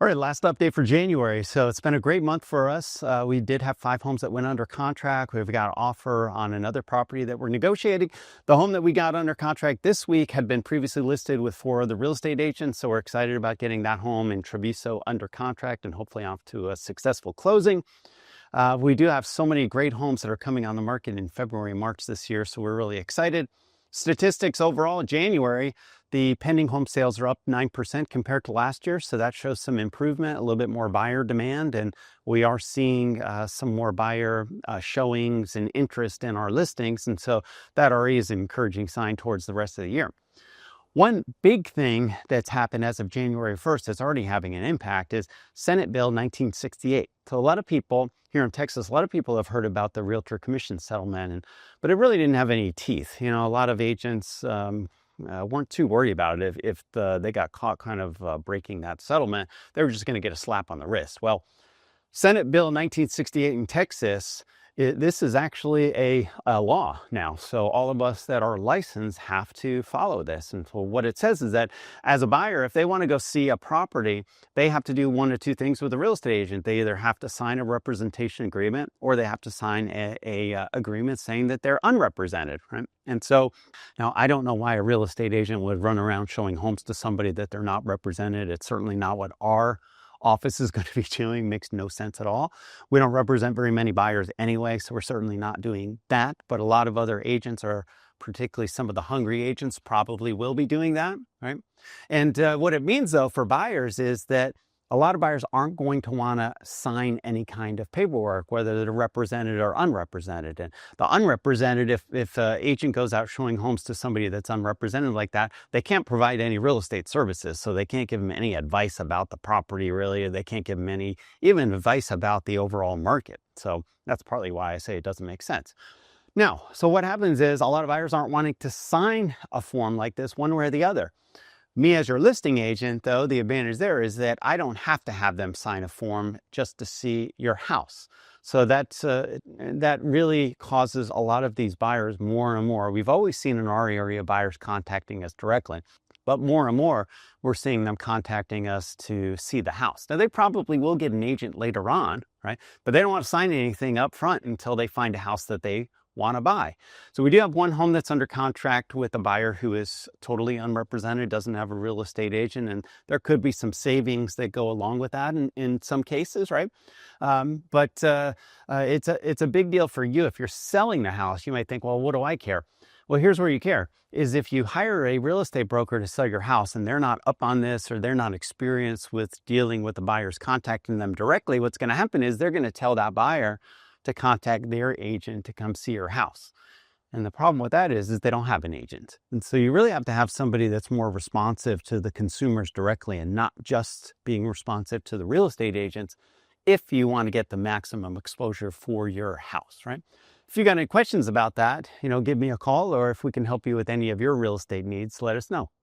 All right, last update for January. So it's been a great month for us. We did have 5 homes that went under contract. We've got an offer on another property that we're negotiating. The home that we got under contract this week had been previously listed with 4 other real estate agents. So we're excited about getting that home in Travisso under contract and hopefully off to a successful closing. We do have so many great homes that are coming on the market in February and March this year. So we're really excited. Statistics overall, January, the pending home sales are up 9% compared to last year. So that shows some improvement, a little bit more buyer demand. And we are seeing some more buyer showings and interest in our listings. And so that already is an encouraging sign towards the rest of the year. One big thing that's happened as of January 1st that's already having an impact is Senate Bill 1968. So a lot of people here in Texas, a lot of people have heard about the realtor commission settlement, but it really didn't have any teeth. You know, a lot of agents weren't too worried about it. If they got caught kind of breaking that settlement, they were just going to get a slap on the wrist. Well, Senate Bill 1968 in Texas, this is actually a law now. So all of us that are licensed have to follow this. And so what it says is that as a buyer, if they want to go see a property, they have to do one of two things with a real estate agent. They either have to sign a representation agreement or they have to sign a agreement saying that they're unrepresented, right? And so now I don't know why a real estate agent would run around showing homes to somebody that they're not represented. It's certainly not what our office is going to be doing. Makes no sense at all. We don't represent very many buyers anyway, so we're certainly not doing that. But a lot of other agents are, particularly some of the hungry agents, probably will be doing that, right? And what it means though for buyers is that a lot of buyers aren't going to want to sign any kind of paperwork, whether they're represented or unrepresented. And the unrepresented, if an agent goes out showing homes to somebody that's unrepresented like that, they can't provide any real estate services. So they can't give them any advice about the property, really. Or they can't give them any even advice about the overall market. So that's partly why I say it doesn't make sense. Now, so what happens is a lot of buyers aren't wanting to sign a form like this one way or the other. Me as your listing agent, though, the advantage there is that I don't have to have them sign a form just to see your house. So that really causes a lot of these buyers more and more. We've always seen in our area buyers contacting us directly, but more and more we're seeing them contacting us to see the house. Now, they probably will get an agent later on, right? But they don't want to sign anything up front until they find a house that they want to buy. So we do have one home that's under contract with a buyer who is totally unrepresented, doesn't have a real estate agent, and there could be some savings that go along with that in some cases, right? But it's a big deal for you. If you're selling the house, you might think, well, what do I care? Well, here's where you care, is if you hire a real estate broker to sell your house and they're not up on this or they're not experienced with dealing with the buyers, contacting them directly, what's going to happen is they're going to tell that buyer to contact their agent to come see your house. And the problem with that is they don't have an agent. And so you really have to have somebody that's more responsive to the consumers directly and not just being responsive to the real estate agents if you want to get the maximum exposure for your house, right? If you got any questions about that, give me a call, or if we can help you with any of your real estate needs, let us know.